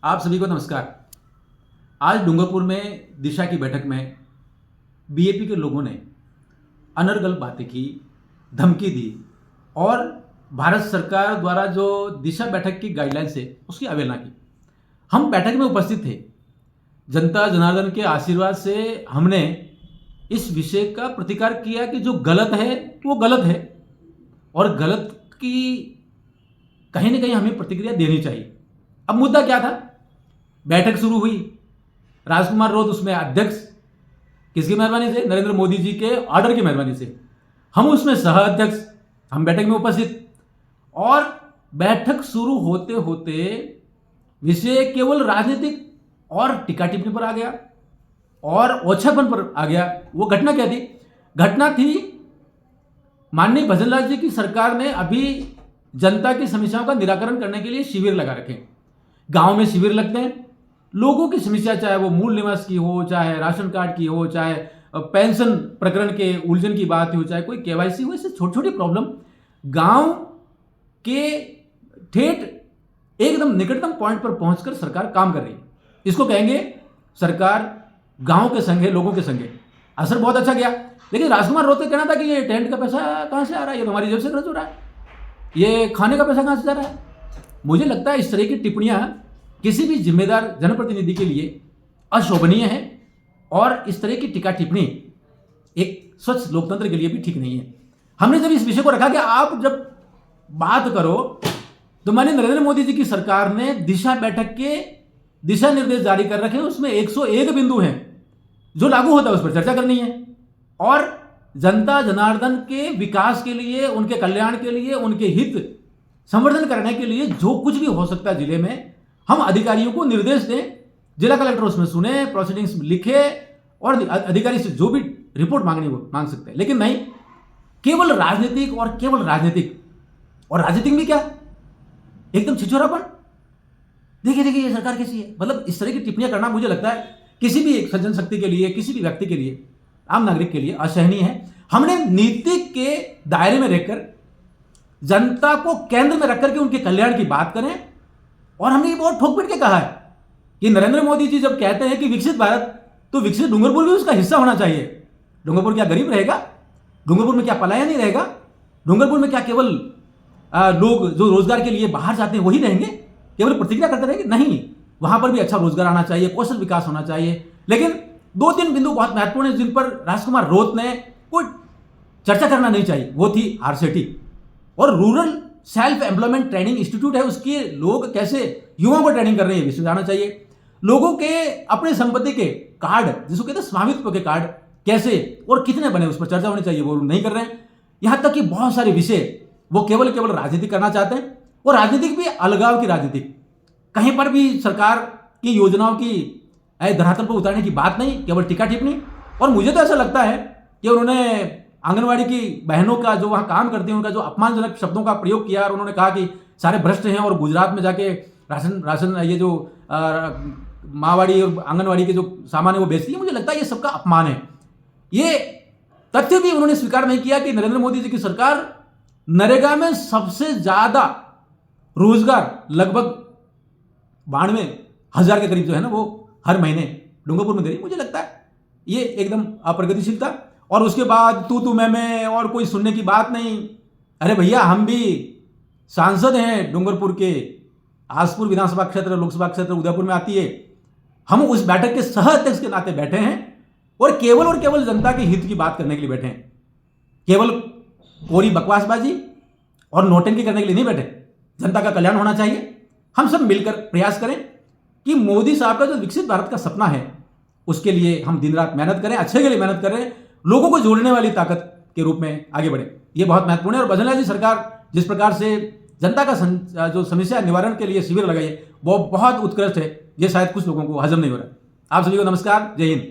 आप सभी को नमस्कार। आज डूंगरपुर में दिशा की बैठक में बीएपी के लोगों ने अनर्गल बातें की, धमकी दी और भारत सरकार द्वारा जो दिशा बैठक की गाइडलाइंस है उसकी अवहेलना की। हम बैठक में उपस्थित थे। जनता जनार्दन के आशीर्वाद से हमने इस विषय का प्रतिकार किया कि जो गलत है वो गलत है और गलत की कहीं ना कहीं हमें प्रतिक्रिया देनी चाहिए। अब मुद्दा क्या था? बैठक शुरू हुई, राजकुमार रोत उसमें अध्यक्ष, किसकी मेहरबानी से? नरेंद्र मोदी जी के ऑर्डर की मेहरबानी से। हम उसमें सह अध्यक्ष, हम बैठक में उपस्थित। और बैठक शुरू होते होते विषय केवल राजनीतिक और टीका टिप्पणी पर आ गया और ओछापन पर आ गया। वो घटना क्या थी? घटना थी माननीय भजनलाल जी की सरकार ने अभी जनता की समस्याओं का निराकरण करने के लिए शिविर लगा रखे। गांव में शिविर लगते हैं, लोगों की समस्या चाहे वो मूल निवास की हो, चाहे राशन कार्ड की हो, चाहे पेंशन प्रकरण के उलझन की बात हो, चाहे कोई केवाईसी हो, इससे छोटी छोटी प्रॉब्लम गांव के ठेठ एकदम निकटतम पॉइंट पर पहुंचकर सरकार काम कर रही है। इसको कहेंगे सरकार गांव के संग है, लोगों के संग है। असर बहुत अच्छा गया। लेकिन राजकुमार रोते कहना था कि ये टेंट का पैसा कहां से आ रहा है, ये हमारी जेब से खर्च हो रहा है, ये खाने का पैसा कहां से जा रहा है। मुझे लगता है इस तरह की टिप्पणियां किसी भी जिम्मेदार जनप्रतिनिधि के लिए अशोभनीय है और इस तरह की टीका टिप्पणी एक स्वच्छ लोकतंत्र के लिए भी ठीक नहीं है। हमने जब इस विषय को रखा कि आप जब बात करो तो माननीय नरेंद्र मोदी जी की सरकार ने दिशा बैठक के दिशा निर्देश जारी कर रखे हैं, उसमें 101 बिंदु हैं जो लागू होता है, उस पर चर्चा करनी है और जनता जनार्दन के विकास के लिए, उनके कल्याण के लिए, उनके हित संवर्धन करने के लिए जो कुछ भी हो सकता है जिले में, हम अधिकारियों को निर्देश दें। जिला कलेक्टर उसमें सुने, प्रोसीडिंग्स लिखे और अधिकारी से जो भी रिपोर्ट मांगनी हो मांग सकते हैं। लेकिन नहीं, केवल राजनीतिक और केवल राजनीतिक। और राजनीतिक में क्या? एकदम छिछोरापन। देखिए देखिए ये सरकार कैसी है। मतलब इस तरह की टिप्पणियां करना मुझे लगता है किसी भी सज्जन शक्ति के लिए, किसी भी व्यक्ति के लिए, आम नागरिक के लिए असहनीय है। हमने नीति के दायरे में रहकर जनता को केंद्र में रखकर के उनके कल्याण की बात करें। और हमने ये बहुत ठोक पीट के कहा है कि नरेंद्र मोदी जी जब कहते हैं कि विकसित भारत, तो विकसित डूंगरपुर भी उसका हिस्सा होना चाहिए। डूंगरपुर क्या गरीब रहेगा? डूंगरपुर में क्या पलायन नहीं रहेगा? डूंगरपुर में क्या केवल लोग जो रोजगार के लिए बाहर जाते हैं वही रहेंगे, केवल प्रतिक्रिया करते रहेंगे? नहीं, वहां पर भी अच्छा रोजगार आना चाहिए, कौशल विकास होना चाहिए। लेकिन 2-3 बिंदु बहुत महत्वपूर्ण है जिन पर राजकुमार रोत ने कोई चर्चा करना नहीं चाहिए। वो थी आरसेटी और rural self employment training institute है, उसके लोग कैसे युवाओं को ट्रेनिंग कर रहे हैं, विषय जाना चाहिए। लोगों के अपने संपत्ति के कार्ड, जिसको कहते हैं स्वामित्व के कार्ड, कैसे और कितने बने, उस पर चर्चा होनी चाहिए। वो नहीं कर रहे हैं। यहां तक कि बहुत सारे विषय वो केवल राजनीति करना चाहते हैं और राजनीतिक भी अलगाव की राजनीति। कहीं पर भी सरकार की योजनाओं की धरातल पर उतारने की बात नहीं, केवल टीका टिप्पणी। और मुझे तो ऐसा लगता है कि उन्होंने आंगनवाड़ी की बहनों का जो वहां काम करती हैं उनका जो अपमानजनक शब्दों का प्रयोग किया और उन्होंने कहा कि सारे भ्रष्ट हैं और गुजरात में जाके राशन ये जो माँवाड़ी और आंगनवाड़ी के जो सामान है वो बेचती है। मुझे लगता है ये सबका अपमान है। ये तथ्य भी उन्होंने स्वीकार नहीं किया कि नरेंद्र मोदी जी की सरकार नरेगा में सबसे ज्यादा रोजगार लगभग 92,000 के करीब जो है ना वो हर महीने डूंगरपुर में दे रही। मुझे लगता है ये एकदम अप्रगतिशीलता। और उसके बाद तू मैं और कोई सुनने की बात नहीं। अरे भैया, हम भी सांसद हैं डूंगरपुर के, आसपुर विधानसभा क्षेत्र, लोकसभा क्षेत्र उदयपुर में आती है। हम उस बैठक के सह अध्यक्ष के नाते बैठे हैं और केवल जनता के हित की बात करने के लिए बैठे हैं। केवल कोरी बकवासबाजी और नोटंकी करने के लिए नहीं बैठे। जनता का कल्याण होना चाहिए। हम सब मिलकर प्रयास करें कि मोदी साहब का जो विकसित भारत का सपना है उसके लिए हम दिन रात मेहनत करें, अच्छे के लिए मेहनत करें, लोगों को जोड़ने वाली ताकत के रूप में आगे बढ़े। ये बहुत महत्वपूर्ण है। और भजनलाल जी सरकार जिस प्रकार से जनता का जो समस्या निवारण के लिए शिविर लगाई है वो बहुत उत्कृष्ट है। ये शायद कुछ लोगों को हजम नहीं हो रहा है। आप सभी को नमस्कार, जय हिंद।